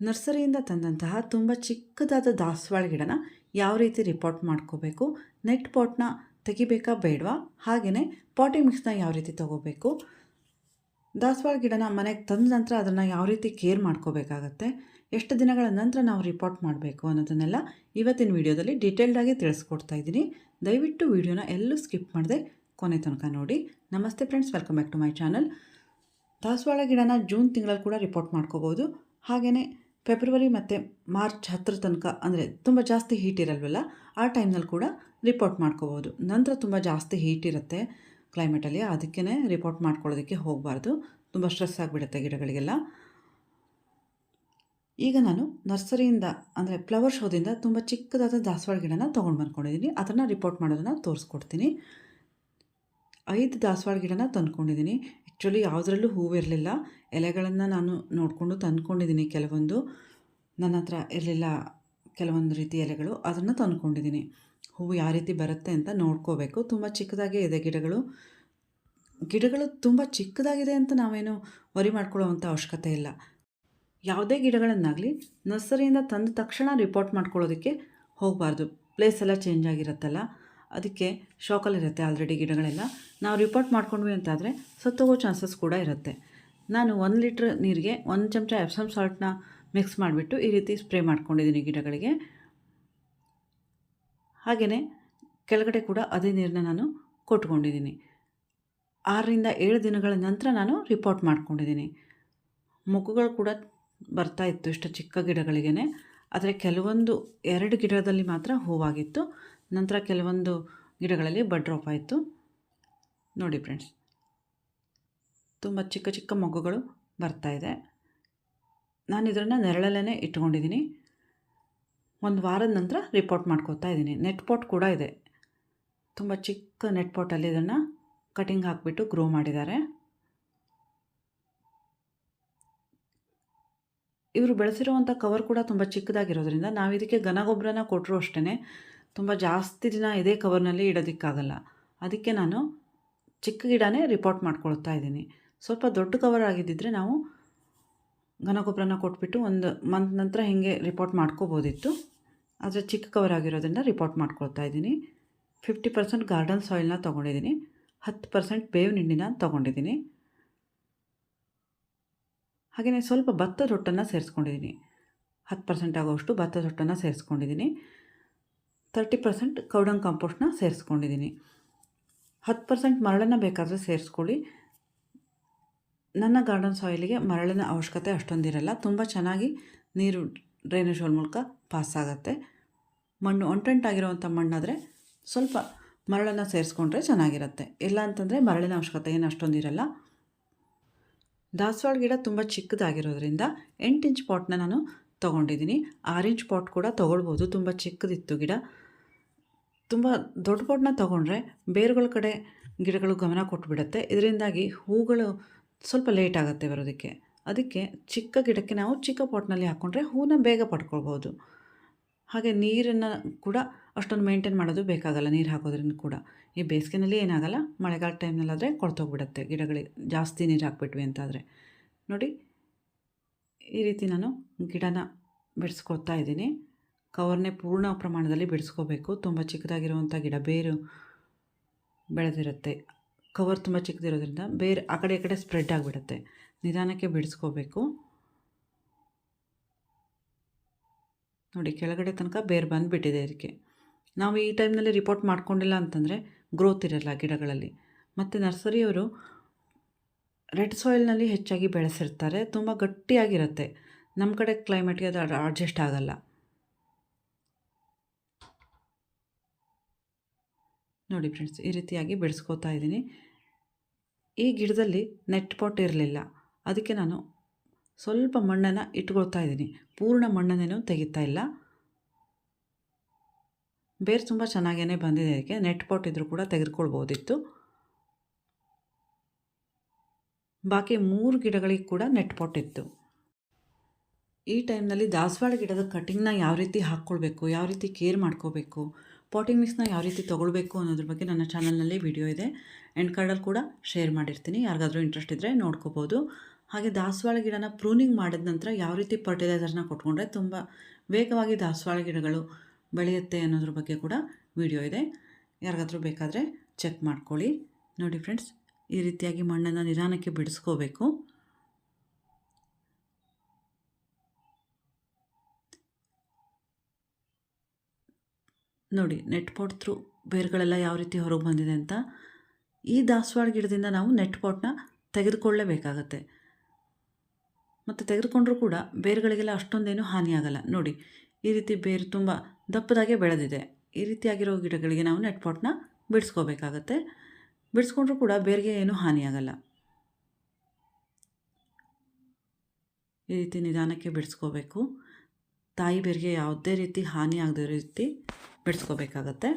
ನರ್ಸರಿಯಿಂದ ತಂದಂತಹ ತುಂಬ ಚಿಕ್ಕದಾದ ದಾಸವಾಳ ಗಿಡನ ಯಾವ ರೀತಿ ರಿಪೋರ್ಟ್ ಮಾಡ್ಕೋಬೇಕು, ನೆಟ್ ಪಾಟ್ನ ತೆಗಿಬೇಕಾ ಬೇಡವಾ, ಹಾಗೆಯೇ ಪಾಟಿಂಗ್ ಮಿಕ್ಸ್ನ ಯಾವ ರೀತಿ ತೊಗೋಬೇಕು, ದಾಸವಾಳ ಗಿಡನ ಮನೆಗೆ ತಂದ ನಂತರ ಅದನ್ನು ಯಾವ ರೀತಿ ಕೇರ್ ಮಾಡ್ಕೋಬೇಕಾಗತ್ತೆ, ಎಷ್ಟು ದಿನಗಳ ನಂತರ ನಾವು ರಿಪೋರ್ಟ್ ಮಾಡಬೇಕು ಅನ್ನೋದನ್ನೆಲ್ಲ ಇವತ್ತಿನ ವಿಡಿಯೋದಲ್ಲಿ ಡೀಟೇಲ್ಡಾಗಿ ತಿಳಿಸ್ಕೊಡ್ತಾ ಇದ್ದೀನಿ. ದಯವಿಟ್ಟು ವಿಡಿಯೋನ ಎಲ್ಲೂ ಸ್ಕಿಪ್ ಮಾಡದೆ ಕೊನೆ ತನಕ ನೋಡಿ. ನಮಸ್ತೆ friends, welcome back to my channel. ದಾಸವಾಳ ಗಿಡನ ಜೂನ್ ತಿಂಗಳಲ್ಲಿ ಕೂಡ ರಿಪೋರ್ಟ್ ಮಾಡ್ಕೋಬೋದು. ಹಾಗೆಯೇ ಫೆಬ್ರವರಿ ಮತ್ತು ಮಾರ್ಚ್ 10 ತನಕ, ಅಂದರೆ ತುಂಬ ಜಾಸ್ತಿ ಹೀಟ್ ಇರಲ್ವಲ್ಲ, ಆ ಟೈಮ್ನಲ್ಲಿ ಕೂಡ ರಿಪೋರ್ಟ್ ಮಾಡ್ಕೋಬೋದು. ನಂತರ ತುಂಬ ಜಾಸ್ತಿ ಹೀಟ್ ಇರುತ್ತೆ ಕ್ಲೈಮೇಟಲ್ಲಿ, ಅದಕ್ಕೇ ರಿಪೋರ್ಟ್ ಮಾಡ್ಕೊಳ್ಳೋದಕ್ಕೆ ಹೋಗಬಾರ್ದು, ತುಂಬ ಸ್ಟ್ರೆಸ್ ಆಗಿಬಿಡುತ್ತೆ ಗಿಡಗಳಿಗೆಲ್ಲ. ಈಗ ನಾನು ನರ್ಸರಿಯಿಂದ ಅಂದರೆ ಫ್ಲವರ್ ಶೋದಿಂದ ತುಂಬ ಚಿಕ್ಕದಾದ ದಾಸವಾಳ ಗಿಡನ ತೊಗೊಂಡು ಬಂದ್ಕೊಂಡಿದ್ದೀನಿ. ಅದನ್ನು ರಿಪೋರ್ಟ್ ಮಾಡೋದನ್ನು ತೋರಿಸ್ಕೊಡ್ತೀನಿ. 5 ದಾಸವಾಳ ಗಿಡನ ತಂದ್ಕೊಂಡಿದ್ದೀನಿ. ಆ್ಯಕ್ಚುಲಿ ಯಾವುದರಲ್ಲೂ ಹೂವಿರಲಿಲ್ಲ, ಎಲೆಗಳನ್ನು ನಾನು ನೋಡಿಕೊಂಡು ತಂದ್ಕೊಂಡಿದ್ದೀನಿ. ಕೆಲವೊಂದು ನನ್ನ ಹತ್ರ ಇರಲಿಲ್ಲ, ಕೆಲವೊಂದು ರೀತಿ ಎಲೆಗಳು, ಅದನ್ನು ತಂದ್ಕೊಂಡಿದ್ದೀನಿ. ಹೂವು ಯಾವ ರೀತಿ ಬರುತ್ತೆ ಅಂತ ನೋಡ್ಕೋಬೇಕು. ತುಂಬ ಚಿಕ್ಕದಾಗೇ ಇದೆ ಗಿಡಗಳು ತುಂಬ ಚಿಕ್ಕದಾಗಿದೆ ಅಂತ ನಾವೇನು ವರಿ ಮಾಡ್ಕೊಳ್ಳೋವಂಥ ಅವಶ್ಯಕತೆ ಇಲ್ಲ. ಯಾವುದೇ ಗಿಡಗಳನ್ನಾಗಲಿ ನರ್ಸರಿಯಿಂದ ತಂದ ತಕ್ಷಣ ರಿಪೋರ್ಟ್ ಮಾಡ್ಕೊಳ್ಳೋದಕ್ಕೆ ಹೋಗಬಾರ್ದು. ಪ್ಲೇಸ್ ಎಲ್ಲ ಚೇಂಜ್ ಆಗಿರುತ್ತಲ್ಲ, ಅದಕ್ಕೆ ಶಾಕಲ್ಲಿರುತ್ತೆ ಆಲ್ರೆಡಿ ಗಿಡಗಳೆಲ್ಲ. ನಾವು ರಿಪೋರ್ಟ್ ಮಾಡ್ಕೊಂಡ್ವಿ ಅಂತಾದರೆ ಸತ್ತೋಗೋ ಚಾನ್ಸಸ್ ಕೂಡ ಇರುತ್ತೆ. ನಾನು 1 ಲೀಟ್ರ್ ನೀರಿಗೆ 1 ಚಮಚ ಎಪ್ಸಮ್ ಸಾಲ್ಟ್ನ ಮಿಕ್ಸ್ ಮಾಡಿಬಿಟ್ಟು ಈ ರೀತಿ ಸ್ಪ್ರೇ ಮಾಡ್ಕೊಂಡಿದ್ದೀನಿ ಗಿಡಗಳಿಗೆ. ಹಾಗೆಯೇ ಕೆಳಗಡೆ ಕೂಡ ಅದೇ ನೀರನ್ನ ನಾನು ಕೊಟ್ಕೊಂಡಿದ್ದೀನಿ. 6ರಿಂದ 7 ದಿನಗಳ ನಂತರ ನಾನು ರಿಪೋರ್ಟ್ ಮಾಡ್ಕೊಂಡಿದ್ದೀನಿ. ಮೊಗ್ಗುಗಳು ಕೂಡ ಬರ್ತಾಯಿತ್ತು ಇಷ್ಟು ಚಿಕ್ಕ ಗಿಡಗಳಿಗೇ. ಆದರೆ ಕೆಲವೊಂದು 2 ಗಿಡದಲ್ಲಿ ಮಾತ್ರ ಹೂವಾಗಿತ್ತು. ನಂತರ ಕೆಲವೊಂದು ಗಿಡಗಳಲ್ಲಿ ಬಡ್ ಡ್ರಾಪ್ ಆಯಿತು. ನೋಡಿ ಫ್ರೆಂಡ್ಸ್, ತುಂಬ ಚಿಕ್ಕ ಚಿಕ್ಕ ಮೊಗ್ಗುಗಳು ಬರ್ತಾಯಿದೆ. ನಾನು ಇದನ್ನು ನೆರಳಲ್ಲೇ ಇಟ್ಕೊಂಡಿದ್ದೀನಿ. 1 ವಾರದ ನಂತರ ರಿಪೋರ್ಟ್ ಮಾಡ್ಕೋತಾ ಇದ್ದೀನಿ. ನೆಟ್ ಪಾಟ್ ಕೂಡ ಇದೆ, ತುಂಬ ಚಿಕ್ಕ ನೆಟ್ ಪಾಟಲ್ಲಿ ಇದನ್ನು ಕಟಿಂಗ್ ಹಾಕಿಬಿಟ್ಟು ಗ್ರೋ ಮಾಡಿದ್ದಾರೆ. ಇವರು ಬೆಳೆಸಿರುವಂಥ ಕವರ್ ಕೂಡ ತುಂಬ ಚಿಕ್ಕದಾಗಿರೋದ್ರಿಂದ ನಾವು ಇದಕ್ಕೆ ಘನ ಗೊಬ್ಬರನ ಕೊಟ್ಟರು ಅಷ್ಟೇ ತುಂಬ ಜಾಸ್ತಿ ದಿನ ಇದೇ ಕವರ್ನಲ್ಲಿ ಇಡೋದಕ್ಕಾಗಲ್ಲ. ಅದಕ್ಕೆ ನಾನು ಚಿಕ್ಕ ಗಿಡನೇ ರಿಪೋರ್ಟ್ ಮಾಡ್ಕೊಳ್ತಾ ಇದ್ದೀನಿ. ಸ್ವಲ್ಪ ದೊಡ್ಡ ಕವರ್ ಆಗಿದ್ದಿದ್ರೆ ನಾವು ಘನ ಗೊಬ್ಬರನ ಕೊಟ್ಬಿಟ್ಟು 1 ಮಂತ್ ನಂತರ ಹೀಗೆ ರಿಪೋರ್ಟ್ ಮಾಡ್ಕೋಬೋದಿತ್ತು. ಆದರೆ ಚಿಕ್ಕ ಕವರ್ ಆಗಿರೋದ್ರಿಂದ ರಿಪೋರ್ಟ್ ಮಾಡ್ಕೊಳ್ತಾ ಇದ್ದೀನಿ. 50% ಗಾರ್ಡನ್ ಸಾಯಿಲ್ನ ತೊಗೊಂಡಿದ್ದೀನಿ, 10% ಬೇವಿನ ಹಿಂಡಿನ ತೊಗೊಂಡಿದ್ದೀನಿ. ಹಾಗೆಯೇ ಸ್ವಲ್ಪ ಭತ್ತದ ಹೊಟ್ಟನ್ನು ಸೇರಿಸ್ಕೊಂಡಿದ್ದೀನಿ. 10% ಆಗೋಷ್ಟು ಭತ್ತದ ಹೊಟ್ಟನ್ನು ಸೇರಿಸ್ಕೊಂಡಿದ್ದೀನಿ. 30% ಕೌಡಂಗ್ ಕಾಂಪೋಸ್ಟ್ನ ಸೇರಿಸ್ಕೊಂಡಿದ್ದೀನಿ. 10% ಮರಳನ್ನು ಬೇಕಾದರೆ ಸೇರಿಸ್ಕೊಳ್ಳಿ. ನನ್ನ ಗಾರ್ಡನ್ ಸಾಯಿಲಿಗೆ ಮರಳಿನ ಅವಶ್ಯಕತೆ ಅಷ್ಟೊಂದಿರಲ್ಲ, ತುಂಬ ಚೆನ್ನಾಗಿ ನೀರು ಡ್ರೈನೇಜ್ ಹೋಲ್ ಮೂಲಕ ಪಾಸ್ ಆಗುತ್ತೆ. ಮಣ್ಣು ಒಂಟೆಂಟಾಗಿರುವಂಥ ಮಣ್ಣಾದರೆ ಸ್ವಲ್ಪ ಮರಳನ್ನು ಸೇರಿಸ್ಕೊಂಡ್ರೆ ಚೆನ್ನಾಗಿರುತ್ತೆ. ಇಲ್ಲ ಅಂತಂದರೆ ಮರಳಿನ ಅವಶ್ಯಕತೆ ಏನು ಅಷ್ಟೊಂದಿರಲ್ಲ. ದಾಸವಾಳ ಗಿಡ ತುಂಬ ಚಿಕ್ಕದಾಗಿರೋದ್ರಿಂದ 8 ಇಂಚ್ ಪಾಟ್ನ ನಾನು ತೊಗೊಂಡಿದ್ದೀನಿ. 6 ಇಂಚ್ ಪಾಟ್ ಕೂಡ ತೊಗೊಳ್ಬೋದು, ತುಂಬ ಚಿಕ್ಕದಿತ್ತು ಗಿಡ. ತುಂಬ ದೊಡ್ಡ ಪಾಟ್ನ ತೊಗೊಂಡ್ರೆ ಬೇರುಗಳ ಕಡೆ ಗಿಡಗಳು ಗಮನ ಕೊಟ್ಟುಬಿಡುತ್ತೆ. ಇದರಿಂದಾಗಿ ಹೂಗಳು ಸ್ವಲ್ಪ ಲೇಟ್ ಆಗುತ್ತೆ ಬರೋದಕ್ಕೆ. ಅದಕ್ಕೆ ಚಿಕ್ಕ ಗಿಡಕ್ಕೆ ನಾವು ಚಿಕ್ಕ ಪಾಟ್ನಲ್ಲಿ ಹಾಕ್ಕೊಂಡ್ರೆ ಹೂನ ಬೇಗ ಪಡ್ಕೊಳ್ಬೋದು. ಹಾಗೆ ನೀರನ್ನು ಕೂಡ ಅಷ್ಟೊಂದು ಮೇಂಟೈನ್ ಮಾಡೋದು ಬೇಕಾಗಲ್ಲ, ನೀರು ಹಾಕೋದ್ರಿಂದ ಕೂಡ. ಈ ಬೇಸಿಗೆನಲ್ಲಿ ಏನಾಗಲ್ಲ, ಮಳೆಗಾಲ ಟೈಮ್ನಲ್ಲಾದರೆ ಕೊಳ್ತೋಗ್ಬಿಡುತ್ತೆ ಗಿಡಗಳಿಗೆ ಜಾಸ್ತಿ ನೀರು ಹಾಕ್ಬಿಟ್ವಿ ಅಂತಾದರೆ. ನೋಡಿ, ಈ ರೀತಿ ನಾನು ಗಿಡನ ಬಿಡಿಸ್ಕೊಳ್ತಾ ಇದ್ದೀನಿ. ಕವರ್ನೇ ಪೂರ್ಣ ಪ್ರಮಾಣದಲ್ಲಿ ಬಿಡಿಸ್ಕೋಬೇಕು. ತುಂಬ ಚಿಕ್ಕದಾಗಿರುವಂಥ ಗಿಡ, ಬೇರು ಬೆಳೆದಿರುತ್ತೆ. ಕವರ್ ತುಂಬ ಚಿಕ್ಕದಿರೋದ್ರಿಂದ ಬೇರೆ ಆ ಕಡೆ ಈ ಕಡೆ ಸ್ಪ್ರೆಡ್ ಆಗಿಬಿಡುತ್ತೆ. ನಿಧಾನಕ್ಕೆ ಬಿಡಿಸ್ಕೋಬೇಕು. ನೋಡಿ, ಕೆಳಗಡೆ ತನಕ ಬೇರು ಬಂದುಬಿಟ್ಟಿದೆ. ಇದಕ್ಕೆ ನಾವು ಈ ಟೈಮ್ನಲ್ಲಿ ರಿಪೋರ್ಟ್ ಮಾಡ್ಕೊಂಡಿಲ್ಲ ಅಂತಂದರೆ ಗ್ರೋತ್ ಇರಲ್ಲ ಗಿಡಗಳಲ್ಲಿ. ಮತ್ತು ನರ್ಸರಿಯವರು ರೆಡ್ ಸಾಯಿಲ್ನಲ್ಲಿ ಹೆಚ್ಚಾಗಿ ಬೆಳೆಸಿರ್ತಾರೆ, ತುಂಬ ಗಟ್ಟಿಯಾಗಿರುತ್ತೆ. ನಮ್ಮ ಕಡೆ ಕ್ಲೈಮೇಟ್ಗೆ ಅದು ಅಡ್ಜಸ್ಟ್ ಆಗಲ್ಲ. ನೋಡಿ ಫ್ರೆಂಡ್ಸ್, ಈ ರೀತಿಯಾಗಿ ಬೆಳೆಸ್ಕೋತಾ ಇದ್ದೀನಿ. ಈ ಗಿಡದಲ್ಲಿ ನೆಟ್ ಪಾಟ್ ಇರಲಿಲ್ಲ, ಅದಕ್ಕೆ ನಾನು ಸ್ವಲ್ಪ ಮಣ್ಣನ್ನು ಇಟ್ಕೊಳ್ತಾ ಇದ್ದೀನಿ. ಪೂರ್ಣ ಮಣ್ಣನ್ನೇನು ತೆಗಿತಾ ಇಲ್ಲ. ಬೇರು ತುಂಬ ಚೆನ್ನಾಗೇ ಬಂದಿದೆ. ಇದಕ್ಕೆ ನೆಟ್ ಪಾಟ್ ಇದ್ದರೂ ಕೂಡ ತೆಗೆದುಕೊಳ್ಬೋದಿತ್ತು. ಬಾಕಿ 3 ಗಿಡಗಳಿಗೆ ಕೂಡ ನೆಟ್ ಪಾಟ್ ಇತ್ತು. ಈ ಟೈಮ್ನಲ್ಲಿ ದಾಸವಾಳ ಗಿಡದ ಕಟಿಂಗ್ನ ಯಾವ ರೀತಿ ಹಾಕ್ಕೊಳ್ಬೇಕು, ಯಾವ ರೀತಿ ಕೇರ್ ಮಾಡ್ಕೋಬೇಕು, ಪಾಟಿಂಗ್ ಮಿಕ್ಸ್ನ ಯಾವ ರೀತಿ ತೊಗೊಳ್ಬೇಕು ಅನ್ನೋದ್ರ ಬಗ್ಗೆ ನನ್ನ ಚಾನಲ್ನಲ್ಲಿ ವಿಡಿಯೋ ಇದೆ. ಎಂಡ್ ಕಾರ್ಡಲ್ಲಿ ಕೂಡ ಶೇರ್ ಮಾಡಿರ್ತೀನಿ, ಯಾರಿಗಾದರೂ ಇಂಟ್ರೆಸ್ಟ್ ಇದ್ದರೆ ನೋಡ್ಕೋಬೋದು. ಹಾಗೆ ದಾಸವಾಳ ಗಿಡನ ಪ್ರೂನಿಂಗ್ ಮಾಡಿದ ನಂತರ ಯಾವ ರೀತಿ ಫರ್ಟಿಲೈಸರ್ನ ಕೊಟ್ಕೊಂಡ್ರೆ ತುಂಬ ವೇಗವಾಗಿ ದಾಸವಾಳ ಗಿಡಗಳು ಬೆಳೆಯುತ್ತೆ ಅನ್ನೋದ್ರ ಬಗ್ಗೆ ಕೂಡ ವಿಡಿಯೋ ಇದೆ. ಯಾರಿಗಾದ್ರೂ ಬೇಕಾದರೆ ಚೆಕ್ ಮಾಡ್ಕೊಳ್ಳಿ. ನೋಡಿ ಫ್ರೆಂಡ್ಸ್, ಈ ರೀತಿಯಾಗಿ ಮಣ್ಣನ್ನು ನಿಧಾನಕ್ಕೆ ಬಿಡಿಸ್ಕೋಬೇಕು. ನೋಡಿ, ನೆಟ್ ಪಾಟ್ ಥ್ರೂ ಬೇರುಗಳೆಲ್ಲ ಯಾವ ರೀತಿ ಹೊರಗೆ ಬಂದಿದೆ ಅಂತ. ಈ ದಾಸವಾಳ ಗಿಡದಿಂದ ನಾವು ನೆಟ್ ಪಾಟ್ನ ತೆಗೆದುಕೊಳ್ಳಲೇಬೇಕಾಗತ್ತೆ. ಮತ್ತು ತೆಗೆದುಕೊಂಡ್ರೂ ಕೂಡ ಬೇರುಗಳಿಗೆಲ್ಲ ಅಷ್ಟೊಂದೇನು ಹಾನಿಯಾಗಲ್ಲ. ನೋಡಿ, ಈ ರೀತಿ ಬೇರು ತುಂಬ ದಪ್ಪದಾಗೆ ಬೆಳೆದಿದೆ. ಈ ರೀತಿಯಾಗಿರೋ ಗಿಡಗಳಿಗೆ ನಾವು ನೆಟ್ ಪಾಟ್ನ ಬಿಡಿಸ್ಕೋಬೇಕಾಗತ್ತೆ. ಬಿಡಿಸ್ಕೊಂಡ್ರೂ ಕೂಡ ಬೇರಿಗೆ ಏನೂ ಹಾನಿಯಾಗಲ್ಲ. ಈ ರೀತಿ ನಿಧಾನಕ್ಕೆ ಬಿಡಿಸ್ಕೋಬೇಕು. ತಾಯಿ ಬೇರಿಗೆ ಯಾವುದೇ ರೀತಿ ಹಾನಿ ಆಗದೇ ರೀತಿ ಬಿಡಿಸ್ಕೋಬೇಕಾಗತ್ತೆ.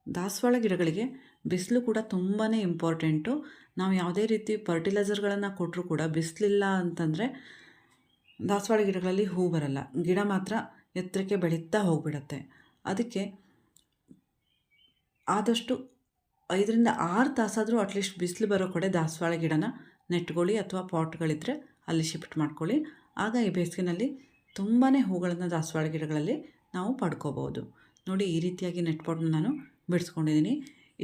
ದಾಸವಾಳ ಗಿಡಗಳಿಗೆ ಬಿಸಿಲು ಕೂಡ ತುಂಬಾ ಇಂಪಾರ್ಟೆಂಟು. ನಾವು ಯಾವುದೇ ರೀತಿ ಫರ್ಟಿಲೈಸರ್ಗಳನ್ನು ಕೊಟ್ಟರೂ ಕೂಡ ಬಿಸಿಲಿಲ್ಲ ಅಂತಂದರೆ ದಾಸವಾಳ ಗಿಡಗಳಲ್ಲಿ ಹೂ ಬರಲ್ಲ. ಗಿಡ ಮಾತ್ರ ಎತ್ತರಕ್ಕೆ ಬೆಳೀತಾ ಹೋಗಿಬಿಡತ್ತೆ. ಅದಕ್ಕೆ ಆದಷ್ಟು 5ರಿಂದ 6 ತಾಸಾದರೂ ಅಟ್ಲೀಸ್ಟ್ ಬಿಸಿಲು ಬರೋ ಕಡೆ ದಾಸವಾಳ ಗಿಡನ ನೆಟ್ಕೊಳ್ಳಿ, ಅಥವಾ ಪಾಟ್ಗಳಿದ್ದರೆ ಅಲ್ಲಿ ಶಿಫ್ಟ್ ಮಾಡ್ಕೊಳ್ಳಿ. ಆಗ ಈ ಬೇಸಿಗೆನಲ್ಲಿ ತುಂಬಾ ಹೂಗಳನ್ನು ದಾಸವಾಳ ಗಿಡಗಳಲ್ಲಿ ನಾವು ಪಡ್ಕೋಬೋದು. ನೋಡಿ, ಈ ರೀತಿಯಾಗಿ ನೆಟ್ ಪಾಟ್ನ ನಾನು ಬಿಡಿಸ್ಕೊಂಡಿದ್ದೀನಿ.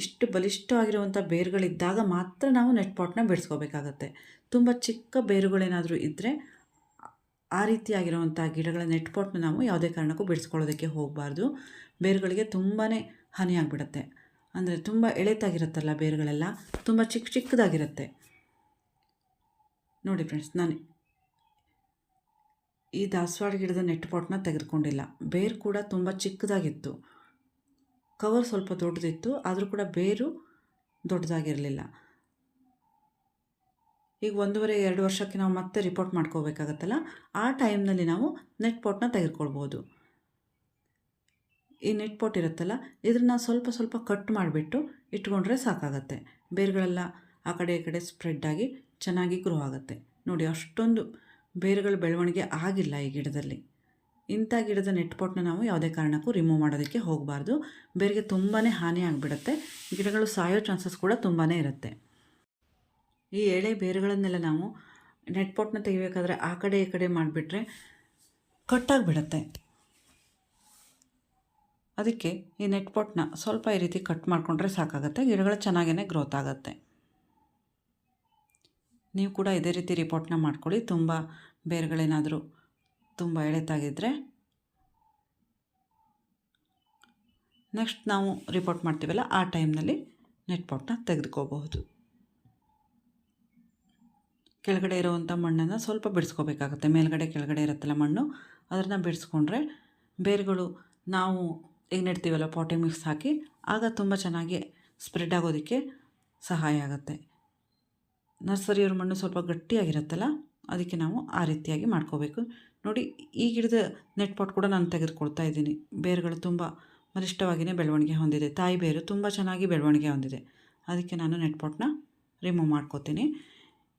ಇಷ್ಟು ಬಲಿಷ್ಠವಾಗಿರುವಂಥ ಬೇರುಗಳಿದ್ದಾಗ ಮಾತ್ರ ನಾವು ನೆಟ್ ಪಾಟ್ನ ಬಿಡಿಸ್ಕೋಬೇಕಾಗತ್ತೆ. ತುಂಬ ಚಿಕ್ಕ ಬೇರುಗಳೇನಾದರೂ ಇದ್ದರೆ ಆ ರೀತಿಯಾಗಿರುವಂಥ ಗಿಡಗಳ ನೆಟ್ ಪಾಟ್ನ ನಾವು ಯಾವುದೇ ಕಾರಣಕ್ಕೂ ಬಿಡಿಸ್ಕೊಳ್ಳೋದಕ್ಕೆ ಹೋಗಬಾರ್ದು. ಬೇರುಗಳಿಗೆ ತುಂಬಾ ಹಾನಿಯಾಗಿಬಿಡುತ್ತೆ. ಅಂದರೆ ತುಂಬ ಎಳೆತಾಗಿರುತ್ತಲ್ಲ ಬೇರುಗಳೆಲ್ಲ, ತುಂಬ ಚಿಕ್ಕದಾಗಿರುತ್ತೆ. ನೋಡಿ ಫ್ರೆಂಡ್ಸ್, ನಾನು ಈ ದಾಸವಾಳ ಗಿಡದ ನೆಟ್ ಪಾಟ್ನ ತೆಗೆದುಕೊಂಡಿಲ್ಲ. ಬೇರು ಕೂಡ ತುಂಬ ಚಿಕ್ಕದಾಗಿತ್ತು. ಕವರ್ ಸ್ವಲ್ಪ ದೊಡ್ಡದಿತ್ತು, ಆದರೂ ಕೂಡ ಬೇರು ದೊಡ್ಡದಾಗಿರಲಿಲ್ಲ. ಈಗ 1.5-2 ವರ್ಷಕ್ಕೆ ನಾವು ಮತ್ತೆ ರಿಪೋರ್ಟ್ ಮಾಡ್ಕೋಬೇಕಾಗತ್ತಲ್ಲ, ಆ ಟೈಮ್ನಲ್ಲಿ ನಾವು ನೆಟ್ ಪಾಟ್ನ ತೆಗೆದುಕೊಳ್ಬೋದು. ಈ ನೆಟ್ ಪಾಟ್ ಇರುತ್ತಲ್ಲ, ಇದನ್ನು ಸ್ವಲ್ಪ ಸ್ವಲ್ಪ ಕಟ್ ಮಾಡಿಬಿಟ್ಟು ಇಟ್ಕೊಂಡ್ರೆ ಸಾಕಾಗತ್ತೆ. ಬೇರುಗಳೆಲ್ಲ ಆ ಕಡೆ ಈ ಕಡೆ ಸ್ಪ್ರೆಡ್ಡಾಗಿ ಚೆನ್ನಾಗಿ ಗ್ರೋ ಆಗುತ್ತೆ. ನೋಡಿ, ಅಷ್ಟೊಂದು ಬೇರುಗಳ ಬೆಳವಣಿಗೆ ಆಗಿಲ್ಲ ಈ ಗಿಡದಲ್ಲಿ. ಇಂಥ ಗಿಡದ ನೆಟ್ ಪಾಟ್ನ ನಾವು ಯಾವುದೇ ಕಾರಣಕ್ಕೂ ರಿಮೂವ್ ಮಾಡೋದಕ್ಕೆ ಹೋಗಬಾರ್ದು. ಬೇರಿಗೆ ತುಂಬಾ ಹಾನಿ ಆಗಿಬಿಡುತ್ತೆ. ಗಿಡಗಳು ಸಾಯೋ ಚಾನ್ಸಸ್ ಕೂಡ ತುಂಬಾ ಇರುತ್ತೆ. ಈ ಎಳೆ ಬೇರುಗಳನ್ನೆಲ್ಲ ನಾವು ನೆಟ್ ಪಾಟ್ನ ತೆಗಿಬೇಕಾದ್ರೆ ಆ ಕಡೆ ಈ ಕಡೆ ಮಾಡಿಬಿಟ್ರೆ ಕಟ್ಟಾಗಿಬಿಡುತ್ತೆ. ಅದಕ್ಕೆ ಈ ನೆಟ್ ಪಾಟ್ನ ಸ್ವಲ್ಪ ಈ ರೀತಿ ಕಟ್ ಮಾಡಿಕೊಂಡ್ರೆ ಸಾಕಾಗುತ್ತೆ. ಗಿಡಗಳು ಚೆನ್ನಾಗೇ ಗ್ರೋತ್ ಆಗುತ್ತೆ. ನೀವು ಕೂಡ ಇದೇ ರೀತಿ ರಿಪೋರ್ಟ್ನ ಮಾಡ್ಕೊಳ್ಳಿ. ತುಂಬ ಬೇರುಗಳೇನಾದರೂ ತುಂಬ ಎಳೆತಾಗಿದ್ದರೆ. ನೆಕ್ಸ್ಟ್ ನಾವು ರಿಪೋರ್ಟ್ ಮಾಡ್ತೀವಲ್ಲ, ಆ ಟೈಮ್ನಲ್ಲಿ ನೆಟ್ ಪಾಟ್ನ ತೆಗೆದುಕೋಬಹುದು. ಕೆಳಗಡೆ ಇರುವಂಥ ಮಣ್ಣನ್ನು ಸ್ವಲ್ಪ ಬಿಡಿಸ್ಕೋಬೇಕಾಗುತ್ತೆ. ಮೇಲ್ಗಡೆ ಕೆಳಗಡೆ ಇರುತ್ತಲ್ಲ ಮಣ್ಣು, ಅದನ್ನು ಬಿಡಿಸ್ಕೊಂಡ್ರೆ ಬೇರುಗಳು ನಾವು ಈಗ ನೆಡ್ತೀವಲ್ಲ ಪಾಟಿಂಗ್ ಮಿಕ್ಸ್ ಹಾಕಿ, ಆಗ ತುಂಬ ಚೆನ್ನಾಗಿ ಸ್ಪ್ರೆಡ್ ಆಗೋದಕ್ಕೆ ಸಹಾಯ ಆಗುತ್ತೆ. ನರ್ಸರಿಯವ್ರ ಮಣ್ಣು ಸ್ವಲ್ಪ ಗಟ್ಟಿಯಾಗಿರುತ್ತಲ್ಲ, ಅದಕ್ಕೆ ನಾವು ಆ ರೀತಿಯಾಗಿ ಮಾಡ್ಕೋಬೇಕು. ನೋಡಿ, ಈ ಗಿಡದ ನೆಟ್ ಪಾಟ್ ಕೂಡ ನಾನು ತೆಗೆದುಕೊಳ್ತಾ ಇದ್ದೀನಿ. ಬೇರುಗಳು ತುಂಬ ಬಲಿಷ್ಠವಾಗಿಯೇ ಬೆಳವಣಿಗೆ ಹೊಂದಿದೆ. ತಾಯಿ ಬೇರು ತುಂಬ ಚೆನ್ನಾಗಿ ಬೆಳವಣಿಗೆ ಹೊಂದಿದೆ. ಅದಕ್ಕೆ ನಾನು ನೆಟ್ ಪಾಟ್ನ ರಿಮೂವ್ ಮಾಡ್ಕೋತೀನಿ.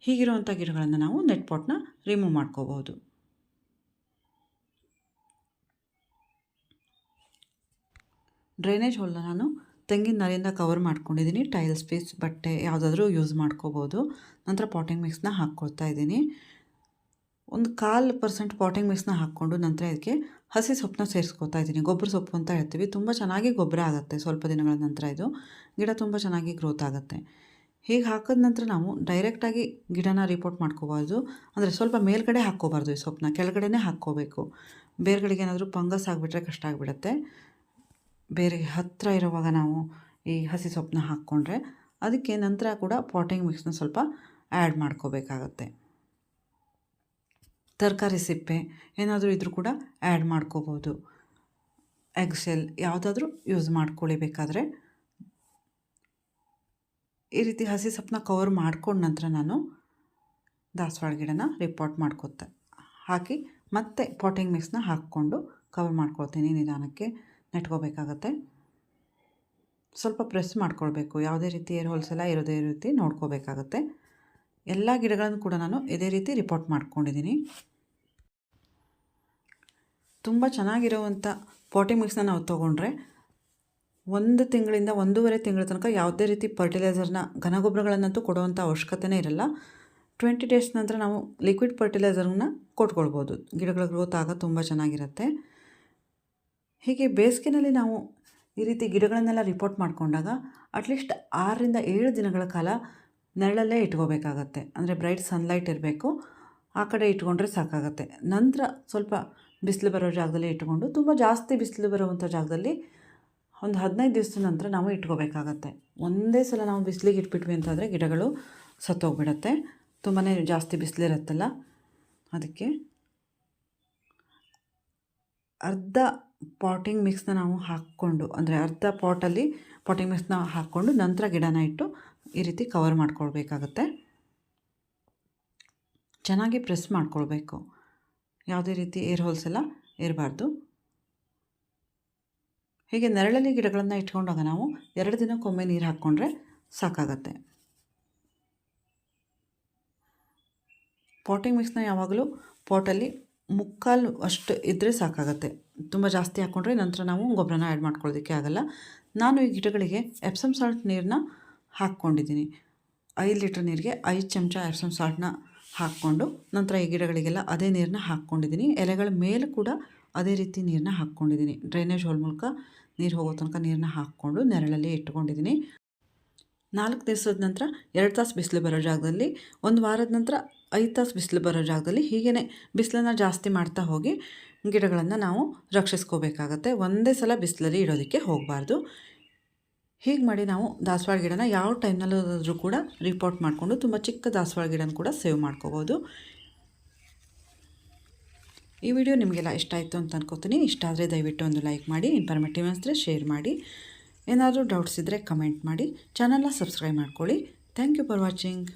ಹೀಗಿರುವಂಥ ಗಿಡಗಳನ್ನು ನಾವು ನೆಟ್ ಪಾಟ್ನ ರಿಮೂವ್ ಮಾಡ್ಕೋಬಹುದು. ಡ್ರೈನೇಜ್ ಹೋಲ್ನ ನಾನು ತೆಂಗಿನ ನಾರಿಂದ ಕವರ್ ಮಾಡ್ಕೊಂಡಿದ್ದೀನಿ. ಟೈಲ್ಸ್ ಪೀಸ್, ಬಟ್ಟೆ ಯಾವುದಾದ್ರೂ ಯೂಸ್ ಮಾಡ್ಕೋಬೋದು. ನಂತರ ಪಾಟಿಂಗ್ ಮಿಕ್ಸ್ನ ಹಾಕ್ಕೊಳ್ತಾ ಇದ್ದೀನಿ. ಒಂದು 1/4% ಪಾಟಿಂಗ್ ಮಿಕ್ಸ್ನ ಹಾಕ್ಕೊಂಡು ನಂತರ ಇದಕ್ಕೆ ಹಸಿ ಸೊಪ್ಪನ್ನ ಸೇರಿಸ್ಕೊತಾ ಇದ್ದೀನಿ. ಗೊಬ್ಬರ ಸೊಪ್ಪು ಅಂತ ಹೇಳ್ತೀವಿ. ತುಂಬ ಚೆನ್ನಾಗಿ ಗೊಬ್ಬರ ಆಗುತ್ತೆ. ಸ್ವಲ್ಪ ದಿನಗಳ ನಂತರ ಇದು ಗಿಡ ತುಂಬ ಚೆನ್ನಾಗಿ ಗ್ರೋತ್ ಆಗುತ್ತೆ. ಹೀಗೆ ಹಾಕಿದ ನಂತರ ನಾವು ಡೈರೆಕ್ಟಾಗಿ ಗಿಡನ ರಿಪೋರ್ಟ್ ಮಾಡ್ಕೋಬಾರ್ದು. ಅಂದರೆ ಸ್ವಲ್ಪ ಮೇಲ್ಗಡೆ ಹಾಕ್ಕೋಬಾರ್ದು. ಈ ಸೊಪ್ಪನ್ನ ಕೆಳಗಡೆನೇ ಹಾಕ್ಕೋಬೇಕು. ಬೇರುಗಳಿಗೆ ಏನಾದರೂ ಫಂಗಸ್ ಆಗಿಬಿಟ್ರೆ ಕಷ್ಟ ಆಗಿಬಿಡುತ್ತೆ. ಬೇರೆ ಹತ್ತಿರ ಇರುವಾಗ ನಾವು ಈ ಹಸಿ ಸೊಪ್ಪನ್ನ ಹಾಕ್ಕೊಂಡ್ರೆ, ಅದಕ್ಕೆ ನಂತರ ಕೂಡ ಪಾಟಿಂಗ್ ಮಿಕ್ಸ್ನ ಸ್ವಲ್ಪ ಆ್ಯಡ್ ಮಾಡ್ಕೋಬೇಕಾಗತ್ತೆ. ತರಕಾರಿ ಸಿಪ್ಪೆ ಏನಾದರೂ ಇದ್ರೂ ಕೂಡ ಆ್ಯಡ್ ಮಾಡ್ಕೋಬೋದು. ಎಗ್ ಶೆಲ್ ಯಾವುದಾದ್ರೂ ಯೂಸ್ ಮಾಡ್ಕೊಳ್ಳಿ ಬೇಕಾದರೆ. ಈ ರೀತಿ ಹಸಿ ಸೊಪ್ಪನ್ನ ಕವರ್ ಮಾಡ್ಕೊಂಡ ನಂತರ ನಾನು ದಾಸವಾಳ ಗಿಡನ ರಿಪೋರ್ಟ್ ಹಾಕಿ ಮತ್ತೆ ಪಾಟಿಂಗ್ ಮಿಕ್ಸ್ನ ಹಾಕ್ಕೊಂಡು ಕವರ್ ಮಾಡ್ಕೊಳ್ತೀನಿ. ನಿಧಾನಕ್ಕೆ ನೆಟ್ಕೋಬೇಕಾಗತ್ತೆ. ಸ್ವಲ್ಪ ಪ್ರೆಸ್ ಮಾಡ್ಕೊಳ್ಬೇಕು. ಯಾವುದೇ ರೀತಿ ಏರ್ ಹೋಲ್ಸ್ ಎಲ್ಲ ಇರೋದೇ ರೀತಿ ನೋಡ್ಕೋಬೇಕಾಗತ್ತೆ. ಎಲ್ಲ ಗಿಡಗಳನ್ನು ಕೂಡ ನಾನು ಇದೇ ರೀತಿ ರಿಪೋರ್ಟ್ ಮಾಡ್ಕೊಂಡಿದ್ದೀನಿ. ತುಂಬ ಚೆನ್ನಾಗಿರುವಂಥ ಪಾಟಿಂಗ್ ಮಿಕ್ಸ್ನ ನಾವು ತೊಗೊಂಡ್ರೆ 1 ತಿಂಗಳಿಂದ 1.5 ತಿಂಗಳ ತನಕ ಯಾವುದೇ ರೀತಿ ಫರ್ಟಿಲೈಸರ್ನ ಘನಗೊಬ್ಬರಗಳನ್ನಂತೂ ಕೊಡುವಂಥ ಅವಶ್ಯಕತೆನೇ ಇರಲ್ಲ. 20 ಡೇಸ್ ನಂತರ ನಾವು ಲಿಕ್ವಿಡ್ ಫರ್ಟಿಲೈಸರ್ನ ಕೊಟ್ಕೊಳ್ಬೋದು. ಗಿಡಗಳ ಗ್ರೋತ್ ಆಗ ತುಂಬ ಚೆನ್ನಾಗಿರುತ್ತೆ. ಹೀಗೆ ಬೇಸಿಗೆನಲ್ಲಿ ನಾವು ಈ ರೀತಿ ಗಿಡಗಳನ್ನೆಲ್ಲ ರಿಪೋರ್ಟ್ ಮಾಡಿಕೊಂಡಾಗ ಅಟ್ಲೀಸ್ಟ್ 6ರಿಂದ 7 ದಿನಗಳ ಕಾಲ ನೆರಳಲ್ಲೇ ಇಟ್ಕೋಬೇಕಾಗತ್ತೆ. ಅಂದರೆ ಬ್ರೈಟ್ ಸನ್ಲೈಟ್ ಇರಬೇಕು, ಆ ಕಡೆ ಇಟ್ಕೊಂಡ್ರೆ ಸಾಕಾಗತ್ತೆ. ನಂತರ ಸ್ವಲ್ಪ ಬಿಸಿಲು ಬರೋ ಜಾಗದಲ್ಲಿ ಇಟ್ಕೊಂಡು, ತುಂಬ ಜಾಸ್ತಿ ಬಿಸಿಲು ಬರುವಂಥ ಜಾಗದಲ್ಲಿ ಒಂದು 15 ದಿವಸದ ನಂತರ ನಾವು ಇಟ್ಕೋಬೇಕಾಗತ್ತೆ. ಒಂದೇ ಸಲ ನಾವು ಬಿಸಿಲಿಗೆ ಇಟ್ಬಿಟ್ವಿ ಅಂತಂದರೆ ಗಿಡಗಳು ಸತ್ತೋಗ್ಬಿಡತ್ತೆ, ತುಂಬಾ ಜಾಸ್ತಿ ಬಿಸಿಲಿರುತ್ತಲ್ಲ. ಅದಕ್ಕೆ ಅರ್ಧ ಪಾಟಿಂಗ್ ಮಿಕ್ಸ್ನ ನಾವು ಹಾಕ್ಕೊಂಡು, ಅಂದರೆ ಅರ್ಧ ಪಾಟಲ್ಲಿ ಪಾಟಿಂಗ್ ಮಿಕ್ಸ್ನ ಹಾಕ್ಕೊಂಡು ನಂತರ ಗಿಡನ ಇಟ್ಟು ಈ ರೀತಿ ಕವರ್ ಮಾಡ್ಕೊಳ್ಬೇಕಾಗತ್ತೆ. ಚೆನ್ನಾಗಿ ಪ್ರೆಸ್ ಮಾಡ್ಕೊಳ್ಬೇಕು, ಯಾವುದೇ ರೀತಿ ಏರ್ ಹೋಲ್ಸ್ ಎಲ್ಲ ಇರಬಾರ್ದು. ಹೀಗೆ ನೆರಳಲ್ಲಿ ಗಿಡಗಳನ್ನು ಇಟ್ಕೊಂಡಾಗ ನಾವು 2 ದಿನಕ್ಕೊಮ್ಮೆ ನೀರು ಹಾಕ್ಕೊಂಡ್ರೆ ಸಾಕಾಗತ್ತೆ. ಪಾಟಿಂಗ್ ಮಿಕ್ಸ್ನ ಯಾವಾಗಲೂ ಪಾಟಲ್ಲಿ 3/4 ಅಷ್ಟು ಇದ್ದರೆ ಸಾಕಾಗತ್ತೆ. ತುಂಬ ಜಾಸ್ತಿ ಹಾಕ್ಕೊಂಡ್ರೆ ನಂತರ ನಾವು ಗೊಬ್ಬರನ ಆ್ಯಡ್ ಮಾಡ್ಕೊಳ್ಳೋದಕ್ಕೆ ಆಗೋಲ್ಲ. ನಾನು ಈ ಗಿಡಗಳಿಗೆ ಎಪ್ಸಮ್ ಸಾಲ್ಟ್ ನೀರನ್ನ ಹಾಕ್ಕೊಂಡಿದ್ದೀನಿ. 5 ಲೀಟ್ರ್ ನೀರಿಗೆ 5 ಚಮಚ ಎಪ್ಸಮ್ ಸಾಲ್ಟ್ನ ಹಾಕ್ಕೊಂಡು ನಂತರ ಈ ಗಿಡಗಳಿಗೆಲ್ಲ ಅದೇ ನೀರನ್ನ ಹಾಕ್ಕೊಂಡಿದ್ದೀನಿ. ಎಲೆಗಳ ಮೇಲೆ ಕೂಡ ಅದೇ ರೀತಿ ನೀರನ್ನ ಹಾಕ್ಕೊಂಡಿದ್ದೀನಿ. ಡ್ರೈನೇಜ್ ಹೋಲ್ ಮೂಲಕ ನೀರು ಹೋಗೋ ತನಕ ನೀರನ್ನ ಹಾಕ್ಕೊಂಡು ನೆರಳಲ್ಲಿ ಇಟ್ಕೊಂಡಿದ್ದೀನಿ. 4 ದಿವಸದ ನಂತರ 2 ತಾಸು ಬಿಸಿಲು ಬರೋ ಜಾಗದಲ್ಲಿ, 1 ವಾರದ ನಂತರ 5 ತಾಸು ಬಿಸಿಲು ಬರೋ ಜಾಗದಲ್ಲಿ, ಹೀಗೇ ಬಿಸಿಲನ್ನು ಜಾಸ್ತಿ ಮಾಡ್ತಾ ಹೋಗಿ ಗಿಡಗಳನ್ನು ನಾವು ರಕ್ಷಿಸ್ಕೋಬೇಕಾಗತ್ತೆ. ಒಂದೇ ಸಲ ಬಿಸಿಲಲ್ಲಿ ಇಡೋದಕ್ಕೆ ಹೋಗಬಾರ್ದು. ಹೀಗೆ ಮಾಡಿ ನಾವು ದಾಸವಾಳ ಗಿಡನ ಯಾವ ಟೈಮ್ನಲ್ಲಾದರೂ ಕೂಡ ರಿಪೋರ್ಟ್ ಮಾಡಿಕೊಂಡು ತುಂಬ ಚಿಕ್ಕ ದಾಸವಾಳ ಗಿಡನ ಕೂಡ ಸೇವ್ ಮಾಡ್ಕೋಬೋದು. ಈ ವಿಡಿಯೋ ನಿಮಗೆಲ್ಲ ಇಷ್ಟ ಆಯಿತು ಅಂತ ಅನ್ಕೋತೀನಿ. ಇಷ್ಟ ಆದರೆ ದಯವಿಟ್ಟು ಒಂದು ಲೈಕ್ ಮಾಡಿ, ಇನ್ಫಾರ್ಮೇಟಿವ್ ಅನಿಸಿದ್ರೆ ಶೇರ್ ಮಾಡಿ, ಏನಾದರೂ ಡೌಟ್ಸ್ ಇದ್ದರೆ ಕಮೆಂಟ್ ಮಾಡಿ, ಚಾನಲ್ನ ಸಬ್ಸ್ಕ್ರೈಬ್ ಮಾಡ್ಕೊಳ್ಳಿ. Thank you for watching.